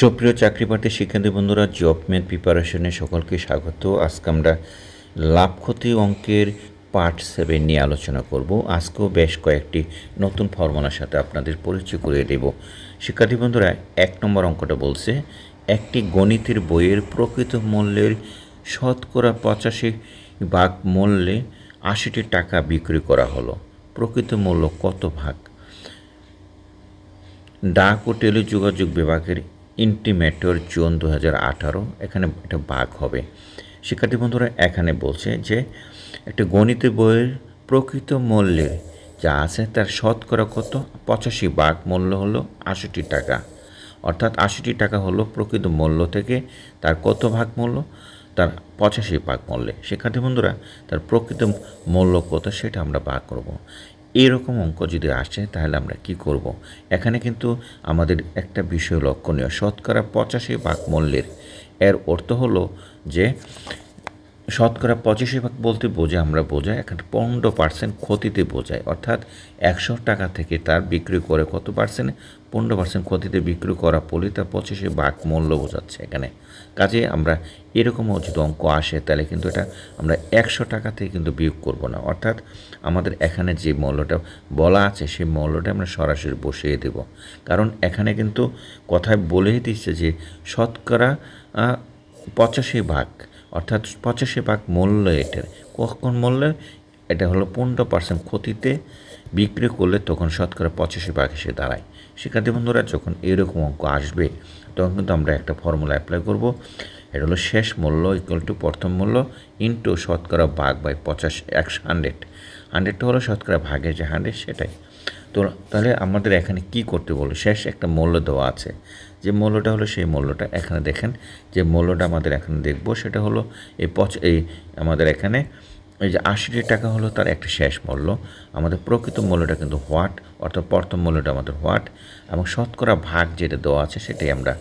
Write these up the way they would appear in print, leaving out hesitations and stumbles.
সুপ্রিয় চাকরিপ্রার্থী শিক্ষার্থী বন্ধুরা, জব মেথ প্রিপারেশনে সকলকে স্বাগত। আজকে আমরা লাভ ক্ষতি অঙ্কের পার্ট 7 নিয়ে আলোচনা করব। আজকেও বেশ কয়েকটি নতুন ফর্মুলার সাথে আপনাদের পরিচয় করিয়ে দেব। শিক্ষার্থী বন্ধুরা, 1 নম্বর অঙ্কটা বলছে একটি গণিতের বইয়ের প্রকৃত মূল্যের শতকরা 85% মূল্যে 80টি টাকা বিক্রি করা হলো। প্রকৃত মূল্য কত ভাগ? ডাক ও টেলিযোগাযোগ বিভাগের ইন্টিমেটর জোন 2018, এখানে একটা ভাগ হবে। শিক্ষার্থী বন্ধুরা, এখানে বলছে যে একটা গণিতের বইয়ের প্রকৃত মূল্যের যা আছে তার শতকরা কত? 85% মূল্য হলো 80 টাকা। অর্থাৎ 80 টাকা হলো প্রকৃত মূল্য থেকে তার কত ভাগ মূল্য? তার 85% মূল্যে। শিক্ষার্থী বন্ধুরা, তার প্রকৃত মূল্য কত সেটা আমরা ভাগ করব। এইরকম অঙ্ক যদি আসে তাহলে আমরা কি করব? এখানে কিন্তু আমাদের একটা বিষয় লক্ষণীয়, শতকরা 85% মূল্যের এর অর্থ হলো যে শতকরা 85% বলতে আমরা বোঝাই এখানে 15% ক্ষতিতে বোঝায়। অর্থাৎ 100 টাকা থেকে তার বিক্রি করে কত পার্সেন্ট? 15% ক্ষতিতে বিক্রি করা পড়লে তার 85% মূল্য বোঝাচ্ছে এখানে। কাজে আমরা এরকমও যদি অঙ্ক আসে তাহলে কিন্তু এটা আমরা 100 টাকা থেকে কিন্তু বিয়োগ করব না। অর্থাৎ আমাদের এখানে যে মূল্যটা বলা আছে সেই মূল্যটা আমরা সরাসরি বসিয়ে দেব। কারণ এখানে কিন্তু কথায় বলেই দিচ্ছে যে শতকরা 85%, অর্থাৎ 85% মূল্য এটার। কখন মূল্য? এটা হলো 15% ক্ষতিতে বিক্রি করলে তখন শতকরা 85% এসে দাঁড়ায়। শিক্ষার্থী বন্ধুরা, যখন এরকম অঙ্ক আসবে তখন কিন্তু আমরা একটা ফর্মুলা অ্যাপ্লাই করব। এটা হলো শেষ মূল্য ইকুয়াল টু প্রথম মূল্য ইন্টু শতকরা ভাগ বাই 100। 100টা হলো শতকরা ভাগের যে 100 সেটাই। তো তাহলে আমাদের এখানে কি করতে বলো? শেষ একটা মূল্য দেওয়া আছে, যে মূল্যটা হলো সেই মূল্যটা এখানে দেখেন। যে মূল্যটা আমাদের এখানে দেখব সেটা হলো এই আমাদের এখানে এই যে 80 টাকা হলো তার একটা শেষ মূল্য। আমাদের প্রকৃত মূল্যটা কিন্তু হোয়াট, অর্থাৎ প্রথম মূল্যটা আমাদের হোয়াট, এবং শতকরা ভাগ যেটা দেওয়া আছে সেটাই আমরা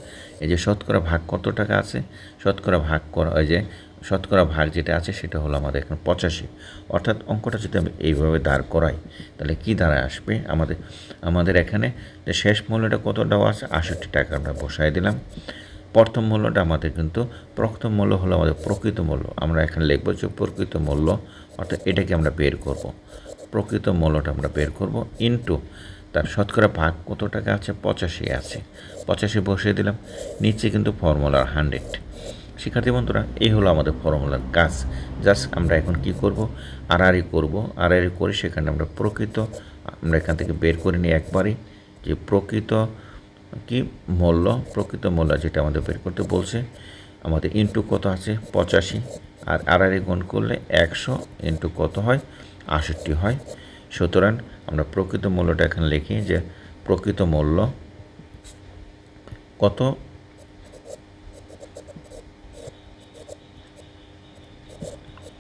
এই যে শতকরা ভাগ কত টাকা আছে, শতকরা ভাগ করা ওই যে শতকরা ভাগ যেটা আছে সেটা হলো আমাদের এখানে 85। অর্থাৎ অঙ্কটা যদি আমি এইভাবে দাঁড় করাই তাহলে কি দাঁড়ায় আসবে? আমাদের এখানে যে শেষ মূল্যটা কত দেওয়া আছে 68 টাকা আমরা বসাই দিলাম। প্রথম মূল্যটা আমাদের কিন্তু প্রথম মূল্য হলো আমাদের প্রকৃত মূল্য। আমরা এখানে লিখব যে প্রকৃত মূল্য, অর্থাৎ এটাকে আমরা বের করব। প্রকৃত মূল্যটা আমরা বের করব ইনটু তার শতকরা ভাগ কত টাকা আছে? 85 আছে। 85 বসিয়ে দিলাম। নিচে কিন্তু ফর্মুলার 100। শিক্ষার্থী বন্ধুরা, এই হলো আমাদের ফর্মুলার কাজ। জাস্ট আমরা এখন কি করব? আড়াআড়ি করব। আড়াআড়ি করে সেখানে আমরা আমরা এখান থেকে বের করে নিই একবারই যে প্রকৃত প্রকৃত মূল্য যেটা আমাদের বের করতে বলছে। আমাদের ইনটু কত আছে? 85, আর আড়াআড়ি গুণ করলে 100 ইনটু কত হয়? 68 হয়। সুতরাং আমরা প্রকৃত মূল্যটা এখানে লিখি যে প্রকৃত মূল্য কত?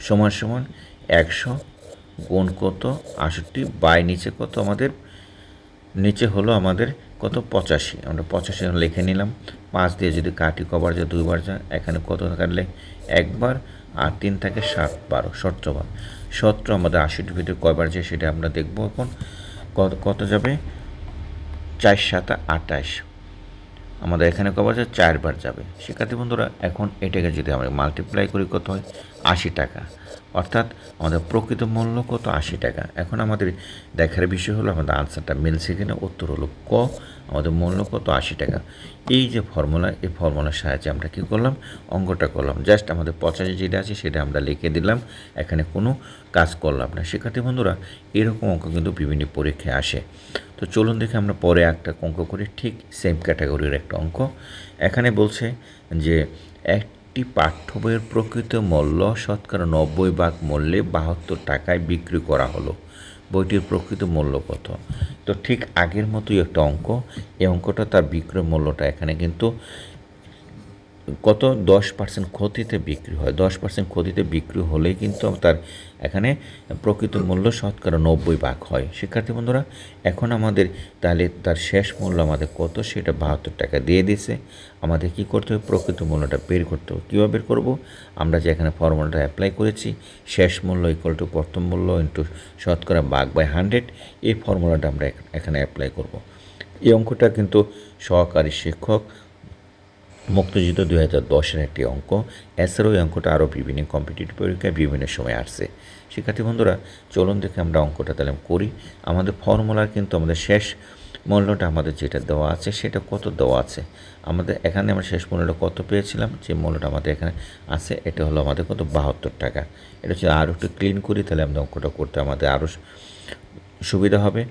সমান 100 গুণ কত? 68 বাই নিচে কত আমাদের? নিচে হলো আমাদের কত? 85। আমরা 85 লিখে নিলাম। 5 দিয়ে যদি কাটি কবার যায় 2 বার যায়, এখানে কত কাটলে 1 বার, আর 3 থাকে 7, 12, 17 বার। 17 আমাদের 80-র ভিতরে কয়বার যায় সেটা আমরা দেখব এখন। কত যাবে? 4 7 28। আমাদের এখানে কবার যায়? 4 বার যাবে। শিক্ষার্থী বন্ধুরা, এখন এটাকে যদি আমরা মাল্টিপ্লাই করি কত হয়? 80 টাকা। অর্থাৎ আমাদের প্রকৃত মূল্য কত? 80 টাকা। এখন আমাদের দেখার বিষয় হলো আমাদের আনসারটা মিলছে কিনা। উত্তর হলো ক, আমাদের মূল্য কত? 80 টাকা। এই যে ফর্মুলা, এই ফর্মুলার সাহায্যে আমরা কী করলাম? অঙ্কটা করলাম। জাস্ট আমাদের 85 যেটা আছে সেটা আমরা লিখে দিলাম, এখানে কোনো কাজ করলাম না। শিক্ষার্থী বন্ধুরা, এরকম অঙ্ক কিন্তু বিভিন্ন পরীক্ষায় আসে। তো চলুন দেখে আমরা পরে একটা অঙ্ক করি, ঠিক সেম ক্যাটাগরির একটা অঙ্ক। এখানে বলছে যে একটি পাঠ্য বইয়ের প্রকৃত মূল্য শতকরা 90% মূল্যে 72 টাকায় বিক্রি করা হলো। বইটির প্রকৃত মূল্য কত? তো ঠিক আগের মতোই একটা অঙ্ক। এই অঙ্কটা তার বিক্রয় মূল্যটা এখানে কিন্তু কত? 10% ক্ষতিতে বিক্রি হয়। 10% ক্ষতিতে বিক্রি হলেই কিন্তু তার এখানে প্রকৃত মূল্য শতকরা 90% হয়। শিক্ষার্থী বন্ধুরা, এখন আমাদের তাহলে তার শেষ মূল্য আমাদের কত? সেটা 72 টাকা দিয়ে দিয়েছে। আমাদের কি করতে হবে? প্রকৃত মূল্যটা বের করতে হবে। কীভাবে বের করব? আমরা যে এখানে ফর্মুলাটা অ্যাপ্লাই করেছি, শেষ মূল্য ইকুয়াল টু প্রথম মূল্য ইন্টু শতকরা ভাগ বাই 100, এই ফর্মুলাটা আমরা এখানে অ্যাপ্লাই করব। এই অঙ্কটা কিন্তু সহকারী শিক্ষক মুক্তিযুদ্ধ 2010-এর একটি অঙ্ক। এছাড়াও এই অঙ্কটা আরও বিভিন্ন কম্পিটিটিভ পরীক্ষায় বিভিন্ন সময় আসছে। শিক্ষার্থী বন্ধুরা, চলুন দেখে আমরা অঙ্কটা তাহলে করি। আমাদের ফর্মুলার কিন্তু আমাদের শেষ মূল্যটা আমাদের যেটা দেওয়া আছে সেটা কত দেওয়া আছে। আমাদের এখানে আমরা শেষ মূল্যটা কত পেয়েছিলাম, যে মূল্যটা আমাদের এখানে আছে এটা হলো আমাদের কত 72 টাকা। এটা হচ্ছে আরও একটু ক্লিন করি, তাহলে আমরা অঙ্কটা করতে আমাদের আরও সুবিধা হবে।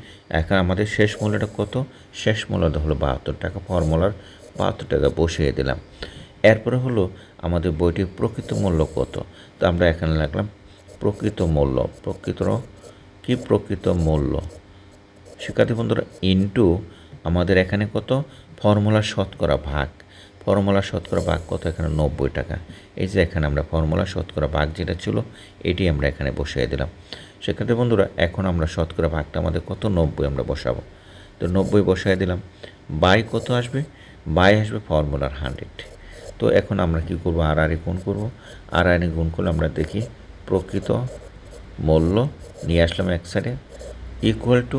এখন আমাদের শেষ মূল্যটা কত, শেষ মূল্যটা হলো 72 টাকা। ফর্মুলার 72 টাকা বসিয়ে দিলাম। এরপরে হলো আমাদের বইটির প্রকৃত মূল্য কত, তো আমরা এখানে লিখলাম প্রকৃত মূল্য। প্রকৃত মূল্য শিক্ষার্থী বন্ধুরা ইনটু আমাদের এখানে কত, ফর্মুলা শতকরা ভাগ। ফর্মুলা শতকরা ভাগ কত, এখানে 90 টাকা। এই যে এখানে আমরা ফর্মুলা শতকরা ভাগ যেটা ছিল এটি আমরা এখানে বসিয়ে দিলাম। শিক্ষার্থী বন্ধুরা এখন আমরা শতকরা ভাগটা আমাদের কত, 90 আমরা বসাবো। তো 90 বসাই দিলাম। বাই কত আসবে, বাই আসবে ফর্মুলার 100। তো এখন আমরা কি করব, আর গুণ করব। আর গুণ করলে আমরা দেখি প্রকৃত মূল্য নিয়ে আসলাম এক সাইডে, ইকুয়াল টু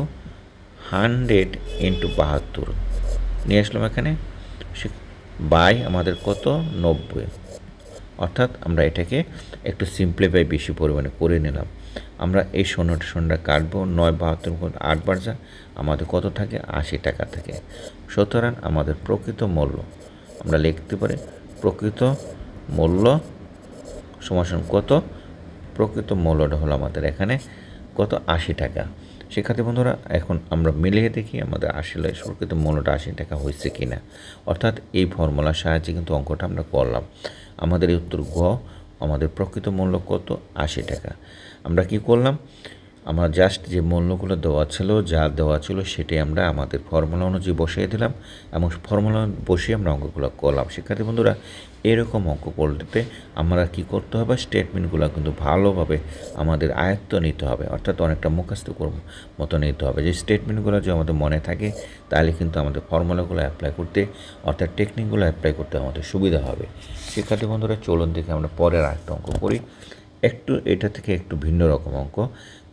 100 ইন্টু 72 নিয়ে আসলাম এখানে, বাই আমাদের কত, 90। অর্থাৎ আমরা এটাকে একটু সিম্পলিফাই বেশি পরিমাণে করে নিলাম। আমরা এই শূন্যটা কাটবো, 9 72 8 বার যা আমাদের কত থাকে, 80 টাকা থাকে। সুতরাং আমাদের প্রকৃত মূল্য আমরা লিখতে পারি প্রকৃত মূল্য সমান কত, প্রকৃত মূল্যটা হলো আমাদের এখানে কত, 80 টাকা। শিক্ষার্থী বন্ধুরা এখন আমরা মিলিয়ে দেখি আমাদের আসলে প্রকৃত মূল্যটা 80 টাকা হয়েছে কি না। অর্থাৎ এই ফর্মুলার সাহায্যে কিন্তু অঙ্কটা আমরা করলাম। আমাদের এই উত্তর গ, আমাদের প্রকৃত মূল্য কত, 80 টাকা। আমরা কি করলাম, আমরা জাস্ট যে মূল্যগুলো দেওয়া ছিল, যা দেওয়া ছিল সেটাই আমরা আমাদের ফর্মুলা অনুযায়ী বসিয়ে দিলাম এবং ফর্মুলা বসিয়ে আমরা অঙ্কগুলো করলাম। শিক্ষার্থী বন্ধুরা এরকম অঙ্ক করতে আমরা কি করতে হবে, স্টেটমেন্টগুলো কিন্তু ভালোভাবে আমাদের আয়ত্ত নিতে হবে, অর্থাৎ অনেকটা মুখস্থ মতো নিতে হবে। যে স্টেটমেন্টগুলো যে আমাদের মনে থাকে তাহলে কিন্তু আমাদের ফর্মুলাগুলো অ্যাপ্লাই করতে, অর্থাৎ টেকনিকগুলো অ্যাপ্লাই করতে আমাদের সুবিধা হবে। শিক্ষার্থী বন্ধুরা চলুন দেখে আমরা পরের আরেকটা অঙ্ক করি, একটু এটা থেকে একটু ভিন্ন রকম অঙ্ক।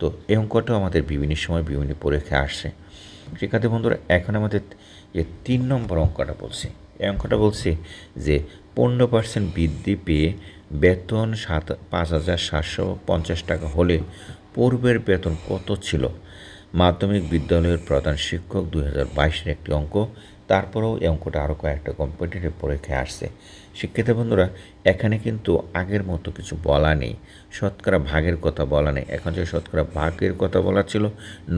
তো এই অঙ্কটাও আমাদের বিভিন্ন সময় বিভিন্ন পরীক্ষায় আসছে। শিক্ষার্থী বন্ধুরা এখন আমাদের যে 3 নম্বর অঙ্কটা বলছি, এই অঙ্কটা বলছি যে 15% বৃদ্ধি পেয়ে বেতন 5,750 টাকা হলে পূর্বের বেতন কত ছিল। মাধ্যমিক বিদ্যালয়ের প্রধান শিক্ষক 2022-এর একটি অঙ্ক। তারপরেও এই অঙ্কটা আরও কয়েকটা কম্পিটিটিভ পরীক্ষায় আসছে। শিক্ষিত বন্ধুরা এখানে কিন্তু আগের মতো কিছু বলা নেই, শতকরা ভাগের কথা বলা নেই। এখন যে শতকরা ভাগের কথা বলা ছিল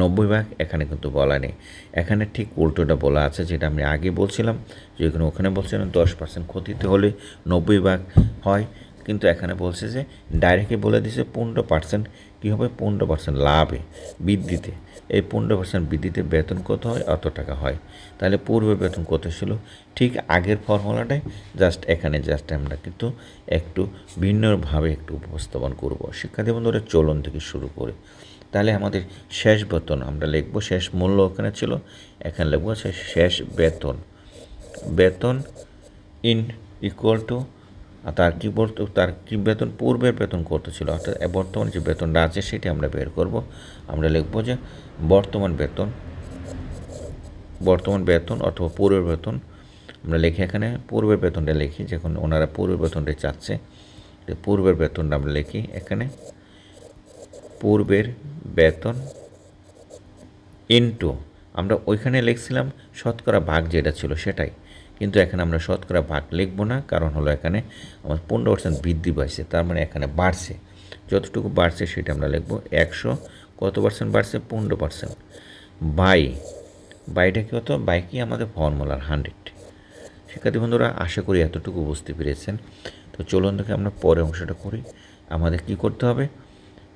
90 ভাগ, এখানে কিন্তু বলা নেই। এখানে ঠিক উল্টোটা বলা আছে, যেটা আমি আগে বলছিলাম যে ওখানে বলছিলাম 10% ক্ষতিতে হলে 90 ভাগ হয়, কিন্তু এখানে বলছে যে ডাইরেক্টলি বলে দিয়েছে 15% কী হবে, 15% লাভে বৃদ্ধিতে, এই 15% বৃদ্ধিতে বেতন কত হয়, অত টাকা হয়। তাহলে পূর্বে বেতন কত ছিল, ঠিক আগের ফর্মুলাটাই জাস্ট এখানে জাস্ট আমরা কিন্তু একটু ভিন্নভাবে একটু উপস্থাপন করব। শিক্ষার্থী বন্ধুরা চলন থেকে শুরু করে তাহলে আমাদের শেষ বেতন আমরা লিখব, শেষ মূল্য ওখানে ছিল, এখানে লিখব শেষ বেতন। বেতন ইন ইকুয়াল টু তার কী বলতো, তার কী বেতন, পূর্বের বেতন কত ছিল, অর্থাৎ বর্তমান যে বেতনটা আছে সেটি আমরা বের করব। আমরা লিখব যে বর্তমান বেতন অথবা পূর্বের বেতন। আমরা লিখি এখানে পূর্বের বেতনটা লিখি, যখন ওনারা পূর্বের বেতনটা চাচ্ছে, পূর্বের বেতনটা আমরা লিখি এখানে পূর্বের বেতন ইনটু আমরা ওইখানে লিখছিলাম শতকরা ভাগ যেটা ছিল সেটাই, কিন্তু এখানে আমরা শতকরা ভাগ লিখব না, কারণ হলো এখানে আমার 15% বৃদ্ধি পাইছে, তার মানে এখানে বাড়ছে, যতটুকু বাড়ছে সেটা আমরা লিখব 100 কত পার্সেন্ট বাড়ছে, 15%। বাইটা কী হতো, বাই কি আমাদের ফর্মুলার 100। শিক্ষার্থী বন্ধুরা আশা করি এতটুকু বুঝতে পেরেছেন। তো চলুন দেখে আমরা পরের অংশটা করি। আমাদের কি করতে হবে,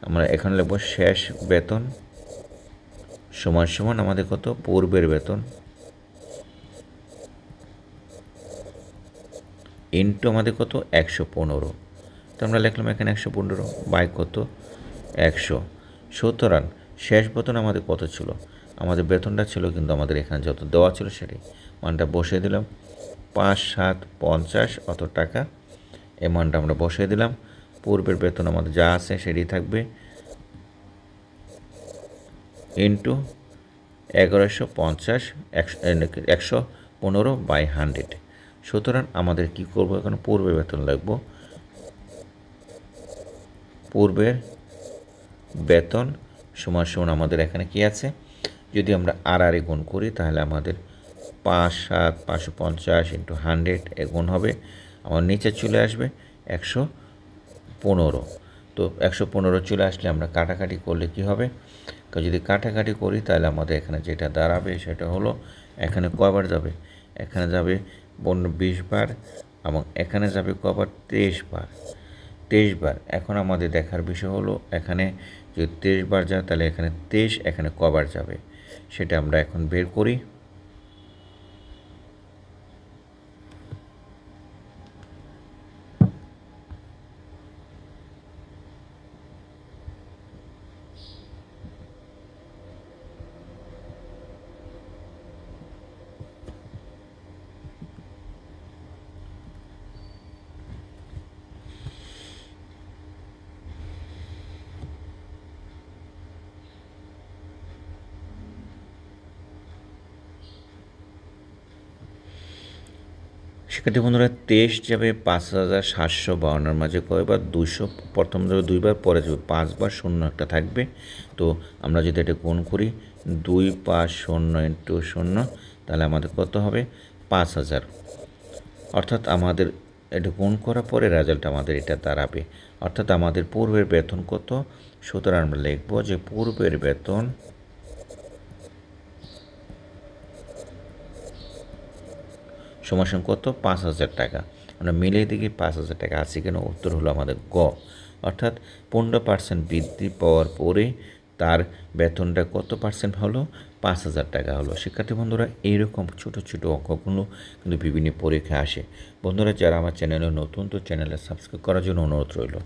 আমরা এখানে লিখব শেষ বেতন সমান সমান আমাদের কত, পূর্বের বেতন ইনটু আমাদের কত, 115। তো আমরা লিখলাম এখানে 115 বাই কত, 100। সুতরাং শেষ বেতন আমাদের কত ছিল, আমাদের বেতনটা ছিল কিন্তু আমাদের এখানে যত দেওয়া ছিল সেটাই মানটা বসিয়ে দিলাম, 5 7 50 অত টাকা, এই মানটা আমরা বসিয়ে দিলাম। পূর্বের বেতন আমাদের যা আছে সেটাই থাকবে ইন্টু 1150 115 বাই 100 সুতরাং আমাদের কি করব, এখন পূর্বের বেতন লিখব। পূর্বের বেতন সমান সমান আমাদের এখানে কি আছে, যদি আমরা আর গুণ করি তাহলে আমাদের 5 7 550 ইন্টু 100 গুণ হবে, আমার নিচে চলে আসবে 115। তো 115 চলে আসলে আমরা কাটাকাটি করলে কি হবে, যদি কাটাকাটি করি তাহলে আমাদের এখানে যেটা দাঁড়াবে সেটা হলো, এখানে কয়বার যাবে, এখানে যাবে 20 বার এবং এখানে যাবে কয়বার, 23 বার। 23 বার। এখন আমাদের দেখার বিষয় হলো, এখানে যদি 23 বার যায় তাহলে এখানে 23 এখানে কবার যাবে সেটা আমরা এখন বের করি। শিক্ষার্থী বন্ধুরা, 23 যাবে 5752 মাঝে কয়বার, 200, প্রথম যাবে 2 বার, পরে যাবে 5 বার, শূন্য একটা থাকবে। তো আমরা যদি এটা গুণ করি 2 5 0 ইন্টু 0, তাহলে আমাদের কত হবে, 5000। অর্থাৎ আমাদের এটা গুণ করার পরে রেজাল্ট আমাদের এটা দাঁড়াবে। অর্থাৎ আমাদের পূর্বের বেতন কত, সুতরাং আমরা লিখব যে পূর্বের বেতন সমান কত, 5000 টাকা। আমরা মিলিয়ে দেখি 5000 টাকা আছে কিনা, উত্তর হলো আমাদের গ। অর্থাৎ 15% বৃদ্ধি পাওয়ার পরে তার বেতনটা কত পার্সেন্ট হলো, 5000 টাকা হলো। শিক্ষার্থী বন্ধুরা, এইরকম ছোটো ছোটো অঙ্কগুলো কিন্তু বিভিন্ন পরীক্ষায় আসে। বন্ধুরা, যারা আমার চ্যানেলে নতুন, তো চ্যানেলে সাবস্ক্রাইব করার জন্য অনুরোধ রইল।